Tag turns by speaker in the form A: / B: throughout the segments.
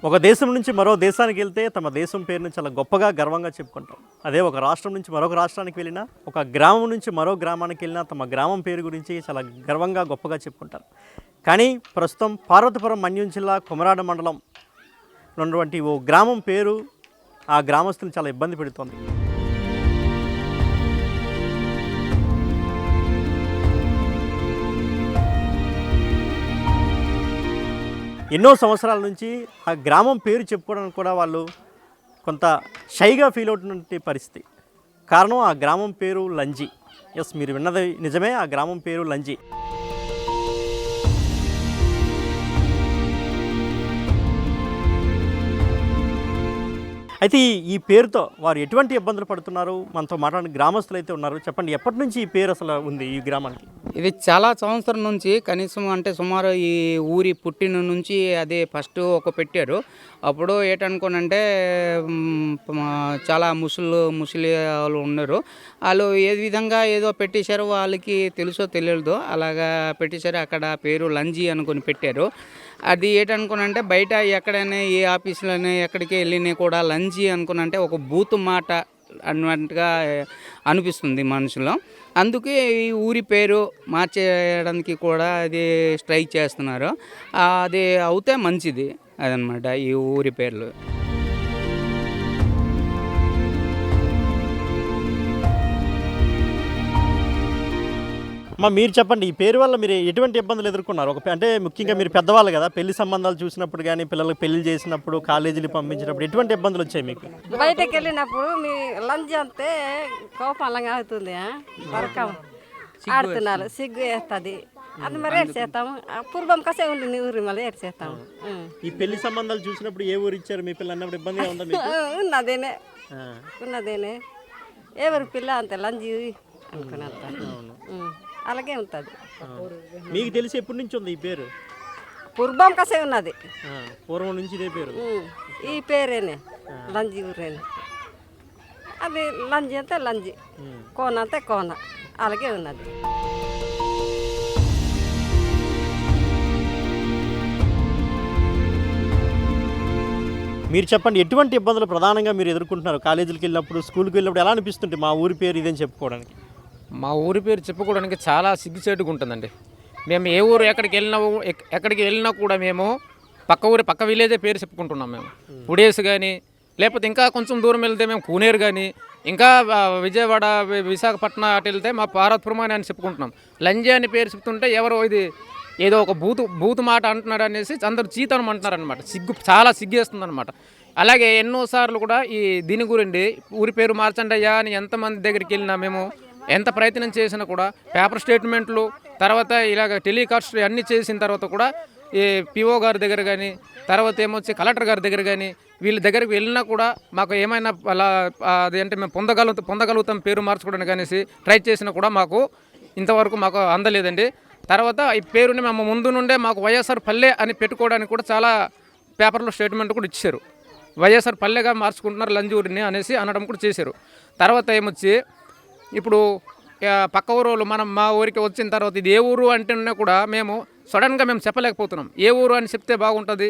A: ఒక దేశం నుంచి మరో దేశానికి వెళ్తే తమ దేశం పేరుని చాలా గొప్పగా గర్వంగా చెప్పుకుంటాం. అదే ఒక రాష్ట్రం నుంచి మరొక రాష్ట్రానికి వెళ్ళినా, ఒక గ్రామం నుంచి మరో గ్రామానికి వెళ్ళినా తమ గ్రామం పేరు గురించి చాలా గర్వంగా గొప్పగా చెప్పుకుంటారు. కానీ ప్రస్తుతం పార్వతీపురం మన్యం జిల్లా కొమరాడ మండలం ఉన్నటువంటి ఓ గ్రామం పేరు ఆ గ్రామస్తులు చాలా ఇబ్బంది పెడుతోంది. ఎన్నో సంవత్సరాల నుంచి ఆ గ్రామం పేరు చెప్పుకోవడానికి కూడా వాళ్ళు కొంత షైగా ఫీల్ అవుతున్నటువంటి పరిస్థితి. కారణం ఆ గ్రామం పేరు లంజి. ఎస్, మీరు విన్నది నిజమే, ఆ గ్రామం పేరు లంజి. అయితే ఈ పేరుతో వారు ఎటువంటి ఇబ్బందులు పడుతున్నారు, మనతో మాట్లాడిన గ్రామస్తులు అయితే ఉన్నారు. చెప్పండి, ఎప్పటి నుంచి ఈ పేరు అసలు ఉంది ఈ గ్రామానికి?
B: ఇది చాలా సంవత్సరం నుంచి, కనీసం అంటే సుమారు ఈ ఊరి పుట్టిన నుంచి అదే ఫస్ట్ ఒక పెట్టారు. అప్పుడు ఏంటనుకోనంటే చాలా ముసలి వాళ్ళు ఉన్నారు. వాళ్ళు ఏ విధంగా ఏదో పెట్టేశారో వాళ్ళకి తెలుసో తెలియదో అలాగా పెట్టేశారు. అక్కడ పేరు లంజి అనుకొని పెట్టారు. అది ఏంటనుకోనంటే బయట ఎక్కడైనా ఏ ఆఫీసులోనే ఎక్కడికి వెళ్ళినా కూడా లంజి అనుకున్నంటే ఒక బూతు మాట అన్నట్టుగా అనిపిస్తుంది మనసులో. అందుకే ఈ ఊరి పేరు మార్చేయడానికి కూడా అది స్ట్రైక్ చేస్తున్నారు. అది అవుతే మంచిది అదనమాట ఈ ఊరి పేర్లు.
A: మీరు చెప్పండి, ఈ పేరు వల్ల మీరు ఎటువంటి ఇబ్బందులు ఎదుర్కొన్నారు? అంటే ముఖ్యంగా మీరు పెద్దవాళ్ళు కదా, పెళ్లి సంబంధాలు చూసినప్పుడు కానీ, పిల్లలకు పెళ్లి చేసినప్పుడు, కాలేజీలు పంపించినప్పుడు ఎటువంటి ఇబ్బందులు వచ్చాయి మీకు?
C: బయటకు వెళ్ళినప్పుడు మీ లంచ్ అంతే కోపం అలాగా అవుతుంది. బరకం ఆడుతున్నారు, సిగ్గు వేస్తుంది. అది మరి ఏడు చేస్తాము, పూర్వం కసే ఉంది ఊరి మళ్ళీ ఏడు చేస్తాము.
A: ఈ పెళ్లి సంబంధాలు చూసినప్పుడు ఏ ఊరు ఇచ్చారు మీ పిల్ల అన్నప్పుడు ఇబ్బందిగా ఉందా మీకు?
C: ఉన్నదేనే ఎవరి పిల్ల అంతే లంజి అనుకున్నంత అలాగే ఉంటుంది.
A: మీకు తెలిసి ఎప్పటి నుంచి ఉంది ఈ పేరు?
C: పూర్వం కసే ఉన్నది,
A: పూర్వం నుంచి ఇదే పేరు.
C: ఈ పేరేనే లంజి ఊరేనే. అది లంజి అంతే లంజి, కోన అంతే కోన, అలాగే ఉన్నది.
A: మీరు చెప్పండి, ఎటువంటి ఇబ్బందులు ప్రధానంగా మీరు ఎదుర్కొంటున్నారు? కాలేజీలకు వెళ్ళినప్పుడు, స్కూల్కి వెళ్ళినప్పుడు ఎలా అనిపిస్తుంది మా ఊరి పేరు ఇదని చెప్పుకోవడానికి?
D: మా ఊరి పేరు చెప్పుకోవడానికి చాలా సిగ్గుచేటుగా ఉంటుందండి. మేము ఏ ఊరు ఎక్కడికి వెళ్ళినా కూడా మేము పక్క విలేజే పేరు చెప్పుకుంటున్నాం. మేము ఉడేసు కానీ, లేకపోతే ఇంకా కొంచెం దూరం వెళ్తే మేము కూనేరు కానీ, ఇంకా విజయవాడ విశాఖపట్నం అటు వెళ్తే మా పార్వతీపురం అని చెప్పుకుంటున్నాం. లంజి అని పేరు చెప్తుంటే ఎవరో ఇది ఏదో ఒక బూతు మాట అంటున్నాడు అనేసి అందరూ చీతనం అంటున్నారనమాట. చాలా సిగ్గేస్తుంది అనమాట. అలాగే ఎన్నోసార్లు కూడా ఈ దీని గురించి ఊరి పేరు మార్చండి అయ్యా అని ఎంతమంది దగ్గరికి వెళ్ళినా మేము ఎంత ప్రయత్నం చేసినా కూడా పేపర్ స్టేట్మెంట్లు, తర్వాత ఇలాగ టెలికాస్ట్ అన్నీ చేసిన తర్వాత కూడా ఈ పిఓ గారి దగ్గర కానీ, తర్వాత ఏమొచ్చి కలెక్టర్ గారి దగ్గర కానీ వీళ్ళ దగ్గరికి వెళ్ళినా కూడా మాకు ఏమైనా అలా అదేంటే మేము పొందగలుగుతాం పేరు మార్చుకోవడానికి అనేసి ట్రై చేసినా కూడా మాకు ఇంతవరకు మాకు అందలేదండి. తర్వాత ఈ పేరుని మేము ముందు నుండే మాకు వైఎస్ఆర్ పల్లె అని పెట్టుకోవడానికి కూడా చాలా పేపర్లో స్టేట్మెంట్ కూడా ఇచ్చారు. వైఎస్ఆర్ పల్లెగా మార్చుకుంటున్నారు లంజూరిని అనేసి అనడం కూడా చేశారు. తర్వాత ఏమొచ్చి ఇప్పుడు పక్క ఊరు మా ఊరికి వచ్చిన తర్వాత ఇది ఏ ఊరు అంటేనే కూడా మేము సడన్గా మేము చెప్పలేకపోతున్నాం. ఏ ఊరు అని చెప్తే బాగుంటుంది,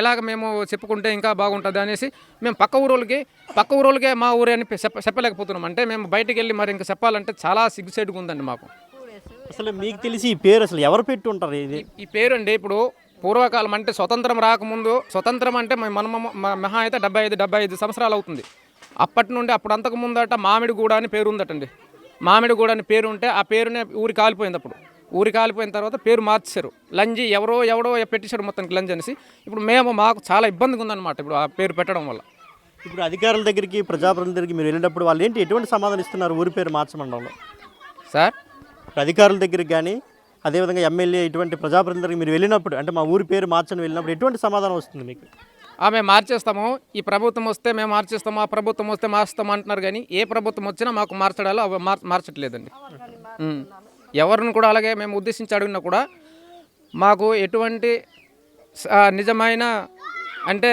D: ఎలాగ మేము చెప్పుకుంటే ఇంకా బాగుంటుంది అనేసి మేము పక్క ఊరోళ్ళకే మా ఊరే అని చెప్పలేకపోతున్నాం. అంటే మేము బయటికి వెళ్ళి మరి ఇంకా చెప్పాలంటే చాలా సిగ్గుసేటుగా ఉందండి మాకు.
A: అసలు మీకు తెలిసి ఈ పేరు అసలు ఎవరు పెట్టి ఉంటారు?
D: ఈ పేరు అండి ఇప్పుడు పూర్వకాలం అంటే స్వతంత్రం రాకముందు, స్వతంత్రం అంటే మహా అయితే 75 సంవత్సరాలు అవుతుంది. అప్పటి నుండి అప్పుడు అంతకుముందట మామిడిగూడ అని పేరు ఉందటండి. మామిడిగూడ అని పేరు ఉంటే ఆ పేరునే ఊరి కాలిపోయింది. అప్పుడు ఊరి కాలిపోయిన తర్వాత పేరు మార్చారు. లంజి ఎవడో పెట్టేశాడు మొత్తానికి లంజి అనేసి. ఇప్పుడు మాకు చాలా ఇబ్బందిగా ఉందన్నమాట ఇప్పుడు ఆ పేరు పెట్టడం వల్ల.
A: ఇప్పుడు అధికారుల దగ్గరికి, ప్రజాప్రతినిధుల దగ్గరికి మీరు వెళ్ళినప్పుడు వాళ్ళు ఎటువంటి సమాధానం ఇస్తున్నారు ఊరి పేరు మార్చమండలంలో?
D: సార్,
A: అధికారుల దగ్గరికి కానీ, అదేవిధంగా ఎమ్మెల్యే ఇటువంటి ప్రజాప్రతినిధుల దగ్గరికి మీరు వెళ్ళినప్పుడు, అంటే మా ఊరి పేరు మార్చని వెళ్ళినప్పుడు ఎటువంటి సమాధానం వస్తుంది మీకు?
D: మేము మార్చేస్తాము, ఈ ప్రభుత్వం వస్తే మేము మార్చేస్తాము, ఆ ప్రభుత్వం వస్తే మార్చుతాము అంటున్నారు. కానీ ఏ ప్రభుత్వం వచ్చినా మాకు మార్చడాలో మార్చట్లేదండి. ఎవరిని కూడా అలాగే మేము ఉద్దేశించి అడిగినా కూడా మాకు ఎటువంటి నిజమైన అంటే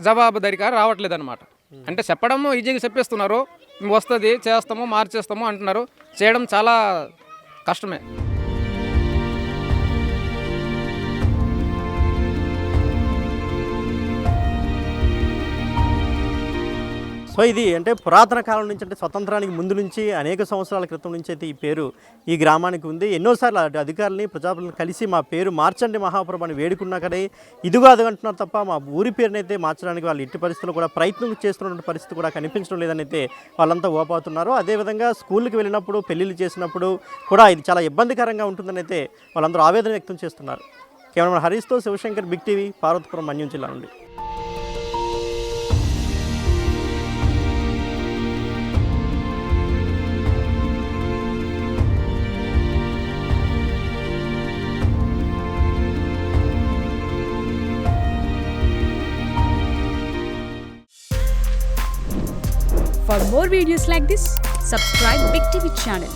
D: జవాబుదారీగా రావట్లేదు అనమాట. అంటే చెప్పడము ఈజీగా చెప్పేస్తున్నారు, వస్తుంది చేస్తాము మార్చేస్తాము అంటున్నారు. చేయడం చాలా కష్టమే.
A: సో ఇది అంటే పురాతన కాలం నుంచి అంటే స్వతంత్రానికి ముందు నుంచి అనేక సంవత్సరాల క్రితం నుంచి అయితే ఈ పేరు ఈ గ్రామానికి ఉంది. ఎన్నోసార్లు అధికారులని ప్రజాప్రతినిధులను కలిసి మా పేరు మార్చండి మహాప్రభు అని వేడుకున్నా కానీ ఇదిగో అదగంటున్నారు తప్ప మా ఊరి పేరుని అయితే మార్చడానికి వాళ్ళు ఎట్టి పరిస్థితుల్లో కూడా ప్రయత్నం చేస్తున్న పరిస్థితి కూడా కనిపించడం లేదని అయితే వాళ్ళంతా ఓపాతున్నారు. అదేవిధంగా స్కూల్కి వెళ్ళినప్పుడు పెళ్ళిళ్ళు చేసినప్పుడు కూడా ఇది చాలా ఇబ్బందికరంగా ఉంటుందని అయితే వాళ్ళందరూ ఆవేదన వ్యక్తం చేస్తున్నారు. కెమెరామెన్ హరీష్తో శివశంకర్, బిగ్ టీవీ, పార్వతీపురం, మన్యం జిల్లా నుండి.
E: For more videos like this, subscribe Big TV channel.